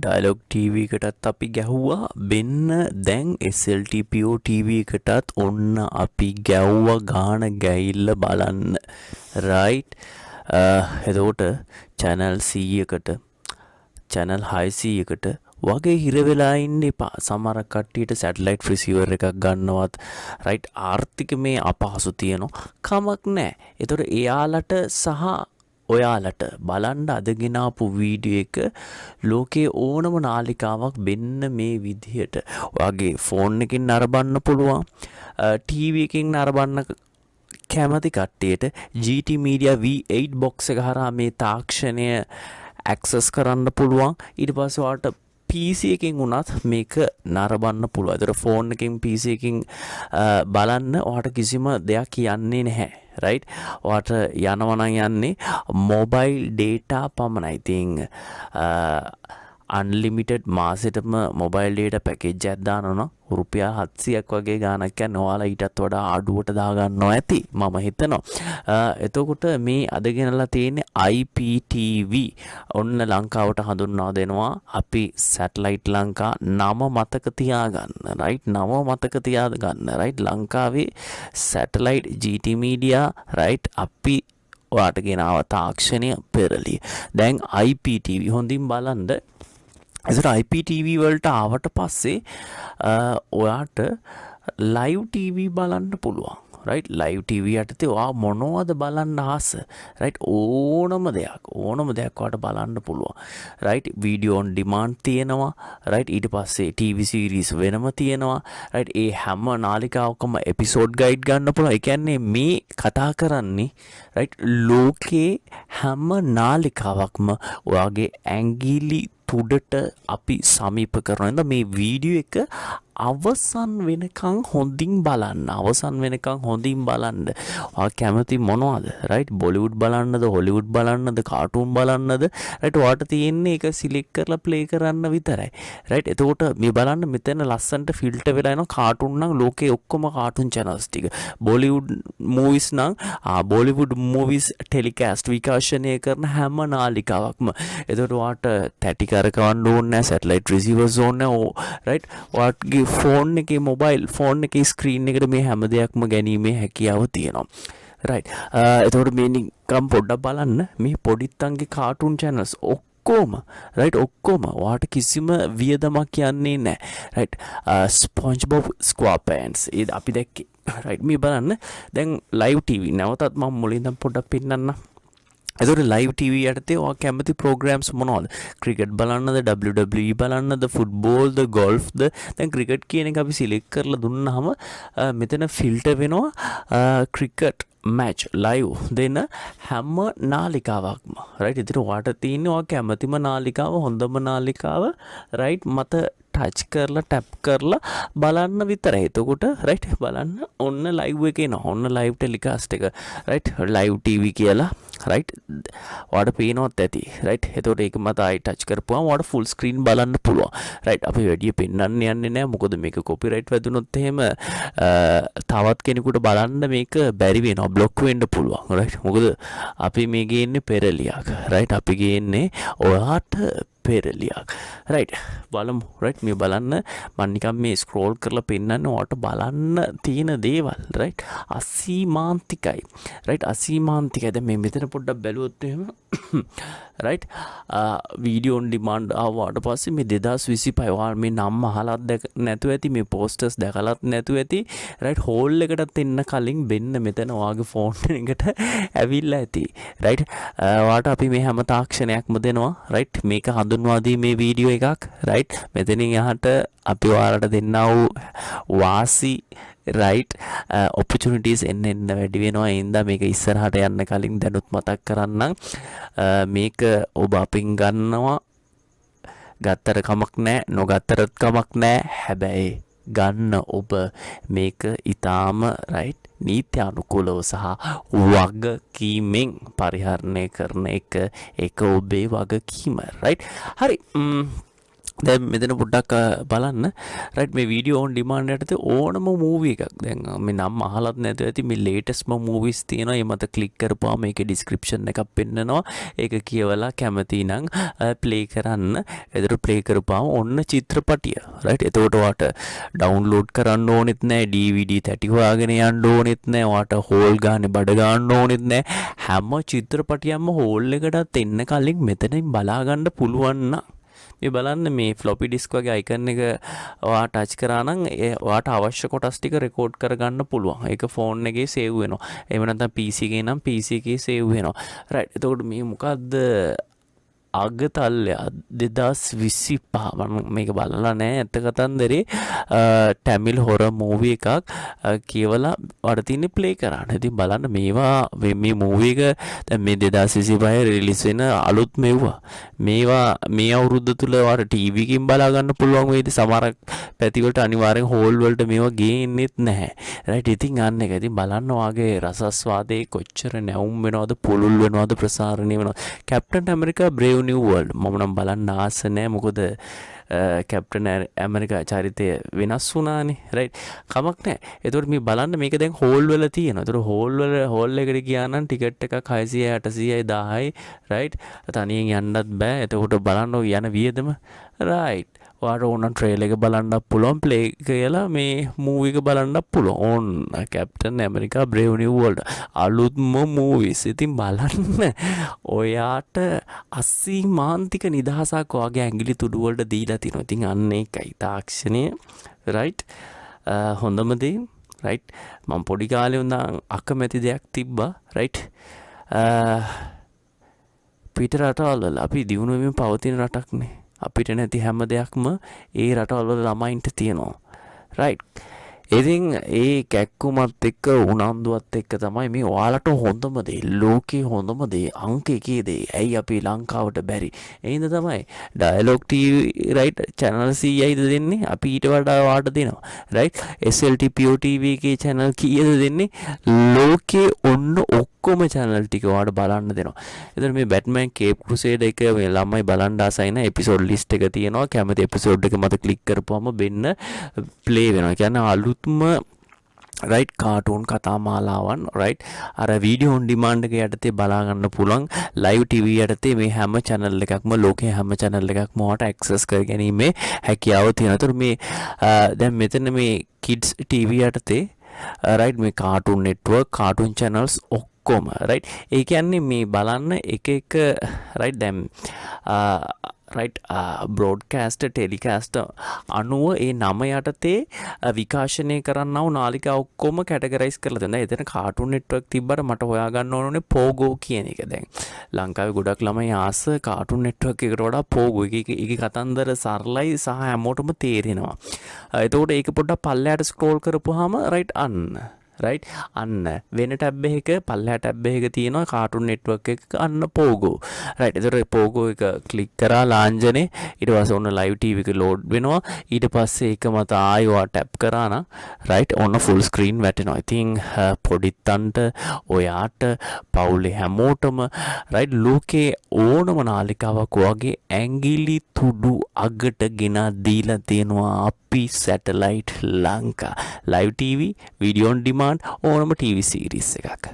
Dialogue TV එකටත් අපි ගැහුවා වෙන්න දැන් SLTPO TV එකටත් ඔන්න අපි ගැව්වා ගාන ගැහිල්ල බලන්න right එතකොට channel 100කට channel 600කට වගේ හිර වෙලා ඉන්න එපා සමහර කට්ටියට satellite receiver එකක් ගන්නවත් right ආර්ථිකමේ අපහසු තියෙනවා කමක් නැහැ එතකොට එයාලට සහ ඔයාලට බලන්න අදගෙන ආපු වීඩියෝ එක ලෝකේ ඕනම නාලිකාවක් වෙන්න මේ විදිහට ඔයාගේ ෆෝන් එකකින් නරඹන්න පුළුවන් ටීවී එකකින් නරඹන්න කැමති කට්ටියට GT Media V8 box එක හරහා මේ තාක්ෂණය access කරන්න පුළුවන් ඊට පස්සේ ඔයාලට PC එකකින් උනත් මේක නරඹන්න පුළුවන්. ඒතර ෆෝන් එකකින් PC එකකින් බලන්න ඔයාලට කිසිම දෙයක් කියන්නේ නැහැ. right ඔයාලට යනවා නම් යන්නේ mobile data පමණයි. ඉතින් unlimited මාසෙටම mobile data package එකක් දානවා රුපියල් 700ක් වගේ ගාණක් යන ඔයාලා ඊටත් වඩා අඩුවට දා ගන්නවා ඇති මම හිතනවා එතකොට මේ අද ගෙනලා තියෙන්නේ IPTV ඔන්න ලංකාවට හඳුන්වා දෙනවා අපි satellite ලංකා නම මතක තියාගන්න right නම මතක තියාගන්න right ලංකාවේ satellite GT Media right අපි ඔයාට ගෙනාව තාක්ෂණය පෙරළිය දැන් IPTV හොඳින් බලන්න එතකොට IPTV වලට ආවට පස්සේ ඔයාට live TV බලන්න පුළුවන් right live TV යටතේ ඔයා මොනවද බලන්න ආස right ඕනම දෙයක් ඔයාට බලන්න පුළුවන් right video on demand තියෙනවා right ඊට පස්සේ TV series වෙනම තියෙනවා right ඒ හැම නාලිකාවකම episode guide ගන්න පුළුවන් ඒ කියන්නේ මේ කතා කරන්නේ right ලෝකේ හැම නාලිකාවක්ම ඔයාගේ ඇඟිලි තුඩට අපි සමීප කරනවා මේ වීඩියෝ එක අවසන් වෙනකන් හොඳින් බලන්න ඔයා කැමති මොනවද right බොලිවුඩ් බලන්නද හොලිවුඩ් බලන්නද කාටුන් බලන්නද right ඔයාට තියෙන්නේ ඒක සිලෙක්ට් කරලා ප්ලේ කරන්න විතරයි right එතකොට මේ බලන්න මෙතන ලස්සන්ට ෆිල්ටර් වෙලා එනවා කාටුන් නම් ලෝකේ ඔක්කොම කාටුන් channels ටික බොලිවුඩ් මූවිස් නම් බොලිවුඩ් මූවිස් ටෙලිකාස්ට් විකාශනය කරන හැම නාලිකාවක්ම එතකොට ඔයාට තැටි කරකවන්න ඕනේ නැහැ සැටලයිට් රිසීවර්ස් ඕනේ නැහැ right ඔයාගේ ෆෝන් එකේ මොබයිල් ෆෝන් එකේ ස්ක්‍රීන් එකට මේ හැම දෙයක්ම ගැනීමේ හැකියාව තියෙනවා right එතකොට මේ නිකම් පොඩ්ඩක් බලන්න මේ පොඩිත්තන්ගේ කාටුන් channels ඔක්කොම ඔයාට කිසිම වියදමක් යන්නේ නැහැ right SpongeBob SquarePants ඒ අපි දැක්කේ right මේ බලන්න දැන් live TV නැවතත් මම මුලින්ම පොඩ්ඩක් පෙන්නන්න එතකොට live TV යටතේ ඔයා කැමති programs මොනවද cricket බලන්නද WWE බලන්නද footballද golfද දැන් cricket කියන එක අපි select කරලා දුන්නාම මෙතන filter වෙනවා cricket match live දෙන හැම නාලිකාවක්ම right ඉතින් ඔයාට තියෙන්නේ ඔයා කැමතිම නාලිකාව හොඳම නාලිකාව right මත ටච් කරලා ටැප් කරලා බලන්න විතරයි. එතකොට right බලන්න ඔන්න live එකේ නෝ ඔන්න live telecast එක right live TV කියලා right ඔයාට පේනවත් ඇති right එතකොට ඒක මත ආයි ටච් කරපුවාම ඔයාට full screen බලන්න පුළුවන් right අපි වැඩි පෙන්වන්න යන්නේ නැහැ මොකද මේක copyright වැදුනොත් එහෙම තවත් කෙනෙකුට බලන්න මේක බැරි වෙනවා block වෙන්න පුළුවන් right මොකද අපි මේ ගේන්නේ පෙරලියක් right අපි ගේන්නේ ඔයාට පෙරලියක් right බලමු right මේ බලන්න මම නිකන් මේ ස්ක්‍රෝල් කරලා පෙන්නන්නේ ඔයාට බලන්න තියෙන දේවල් right අසීමාන්තිකයි right අසීමාන්තිකයි දැන් මේ මෙතන පොඩ්ඩක් බැලුවොත් එහෙම right video on demand ආවට පස්සේ මේ 2025 ඔයාලා මේ නම් අහලත් නැතුව ඇති මේ posters දැකලත් නැතුව ඇති right hall එකටත් එන්න කලින් වෙන්න මෙතන ඔයාගේ phone එකට ඇවිල්ලා ඇති right ඔයාට අපි මේ හැම තාක්ෂණයක්ම දෙනවා right මේක හඳුන්වා දී මේ වීඩියෝ එකක් right මෙතනින් එහාට අපි ඔයාලට දෙන්නා වූ වාසි right opportunities එන්න වැඩි වෙනවා ඒ හින්දා මේක ඉස්සරහට යන්න කලින් දැනුත් මතක් කරන්නම් මේක ඔබ අපින් ගන්නවා ගත්තර කමක් නැහැ නොගත්තරත් කමක් නැහැ හැබැයි ගන්න ඔබ මේක ඊටාම right නීති අනුකූලව සහ වගකීමෙන් පරිහරණය කරන එක ඔබේ වගකීම right හරි දැන් මෙතන පොඩ්ඩක් බලන්න රයිට් මේ වීඩියෝ ඔන් ඩිමාන්ඩ් යටතේ ඕනම මූවි එකක් දැන් මේ නම් අහලත් නැතුව ඇති මේ ලේටස්ට්ම මූවිස් තියෙනවා ඒ මත ක්ලික් කරපුවාම මේකේ ඩිස්ක්‍රිප්ෂන් එකක් පෙන්නනවා ඒක කියවලා කැමති නම් ප්ලේ කරන්න එතකොට ප්ලේ කරපුවාම ඔන්න චිත්‍රපටිය රයිට් එතකොට ඔයාට ඩවුන්ලෝඩ් කරන්න ඕනෙත් නැහැ DVD තැටි හොයාගෙන යන්න ඕනෙත් නැහැ ඔයාට හෝල් ගානේ බඩ ගන්න ඕනෙත් නැහැ හැම චිත්‍රපටියක්ම හෝල් එකටත් එන්න කලින් මෙතනින් බලා ගන්න පුළුවන් නම් මේ බලන්න මේ ෆ්ලොපි ඩිස්ක් වගේ අයිකන් එක ඔයා ටච් කරා නම් ඔයාට අවශ්‍ය කොටස් ටික රෙකෝඩ් කරගන්න පුළුවන්. ඒක ෆෝන් එකේ සේව් වෙනවා. එහෙම නැත්නම් PC එකේ නම් PC එකේ සේව් වෙනවා. රයිට්. එතකොට මේ මොකද්ද අගතල්ලය 2025 මම මේක බලලා නැහැ ඇත්ත කතන්දරේ ටැමිල් හොර මූවි එකක් කියවලා වඩ තියෙන්නේ ප්ලේ කරන්න. ඉතින් බලන්න මේවා මේ මූවි එක දැන් මේ 2025 රිලීස් වෙන අලුත් මෙව්වා. මේවා මේ අවුරුද්ද තුල වාට ටීවී එකකින් බලා ගන්න පුළුවන් වේද සමහර පැති වලට අනිවාර්යෙන් හෝල් වලට මේවා ගේන්නෙත් නැහැ. රයිට් ඉතින් අන්න එක. ඉතින් බලන්න වාගේ රසස්වාදයේ කොච්චර නැවුම් වෙනවද පුළුල් වෙනවද ප්‍රසාරණය වෙනවද. Captain America brave New world මම නම් බලන්න ආස නැහැ මොකද කැප්ටන් ඇමරිකා චරිතය වෙනස් වුණානේ රයිට් කමක් නැහැ. එතකොට මේ බලන්න මේක දැන් හෝල් වල තියෙනවා. එතකොට හෝල් එකට ගියා නම් ටිකට් එකක් 600 800යි 1000යි රයිට් තනියෙන් යන්නත් බෑ. එතකොට බලන්න යන වියදම රයිට් ඔයාට ඕන ට්‍රේල් එක බලන්නත් පුළුවන් ප්ලේ කියලා මේ මූවි එක බලන්නත් පුළුවන් ඕන්න captain America brave New world අලුත්ම මූවිස්. ඉතින් බලන්න ඔයාට අසීමාන්තික නිදහසක් ඔයාගේ ඇඟිලි තුඩු වලට දීලා තිනවා. ඉතින් අන්න ඒකයි තාක්ෂණය රයිට් හොඳම දේ රයිට් මම පොඩි කාලේ වුණා අකමැති දෙයක් තිබ්බා රයිට් පිට රටවල් වල අපි දිනු වෙමින් පවතින රටක්නේ අපිට නැති හැම දෙයක්ම ඒ රටවල් වල ළමයින්ට තියෙනවා රයිට්. ඉතින් ඒ කැක්කුමත් එක්ක උනන්දුවත් එක්ක තමයි මේ ඔයාලට හොඳම දේ ලෝකේ හොඳම දේ අංක එකේ දේ ඇයි අපි ලංකාවට බැරි ඒ හින්දා තමයි ඩයලොග් TV රයිට් channel 100යිද දෙන්නේ අපි ඊට වඩා වාට දෙනවා රයිට් SLT PO TV එකේ channel කීයද දෙන්නේ ලෝකේ ඔන්න ඔක්කොම channel ටික ඔයාලට බලන්න දෙනවා. එතන මේ බැට්මන් කේප් ක්‍රුසේඩ් එක මේ ළමයි බලන්න ආසයි න එපිසෝඩ් ලිස්ට් එක තියෙනවා කැමති එපිසෝඩ් එක මත ක්ලික් කරපුවම වෙන්න ප්ලේ වෙනවා. කියන්නේ අලුත්ම රයිට් කාටූන් කතා මාලාවන් රයිට් අර වීඩියෝ ඔන් ඩිමාන්ඩ් එක යටතේ බලා ගන්න පුළුවන් ලයිව් ටීවී යටතේ මේ හැම channel එකක්ම ලෝකේ හැම channel එකක්ම ඔයාට ඇක්සස් කර ගැනීමේ හැකියාව තියෙනවා. ඒතර මේ දැන් මෙතන මේ kids TV යටතේ රයිට් මේ කාටූන් නෙට්වර්ක් කාටූන් channels ඔක්කොම රයිට් ඒ කියන්නේ මේ බලන්න එක රයිට් දැන් රයිට් බ්‍රෝඩ්කාස්ට් ටෙලිකාස්ට් අනුව ඒ නම යටතේ විකාශනය කරන්නව නාලිකා ඔක්කොම කැටගරයිස් කරලා දෙනවා. එතන කාටූන් නෙට්වර්ක් තිබ්බට මට හොයාගන්න ඕනේ පෝගෝ කියන එක. දැන් ලංකාවේ ගොඩක් ළමයි ආස කාටූන් නෙට්වර්ක් එකට වඩා පෝගෝ එකේ කතන්දර සරලයි සහ හැමෝටම තේරෙනවා. එතකොට ඒක පොඩ්ඩක් පල්ලයට ස්ක්‍රෝල් කරපුවාම රයිට් රයිට් අන්න වෙන ටැබ් එක පල්ලෙහා ටැබ් එක තියෙනවා කාටූන් නෙට්වර්ක් එක අන්න පෝගෝ රයිට්. ඒතකොට පෝගෝ එක ක්ලික් කරා ලාංජනේ ඊට පස්සේ ඔන්න ලයිව් ටීවී එක ලෝඩ් වෙනවා. ඊට පස්සේ ඒක මත ආයෙ ටැප් කරා නම් රයිට් ඔන්න ෆුල් ස්ක්‍රීන් වැටෙනවා. ඉතින් පොඩිත්තන්ට ඔයාට පවුලේ හැමෝටම රයිට් ලෝකේ ඕනම නාලිකාවක් වගේ ඇඟිලි තුඩු අගට ගෙන දීලා තියෙනවා අපි satellite Lanka live TV video on demand ඕනම ටීවී සීරීස් එකක්.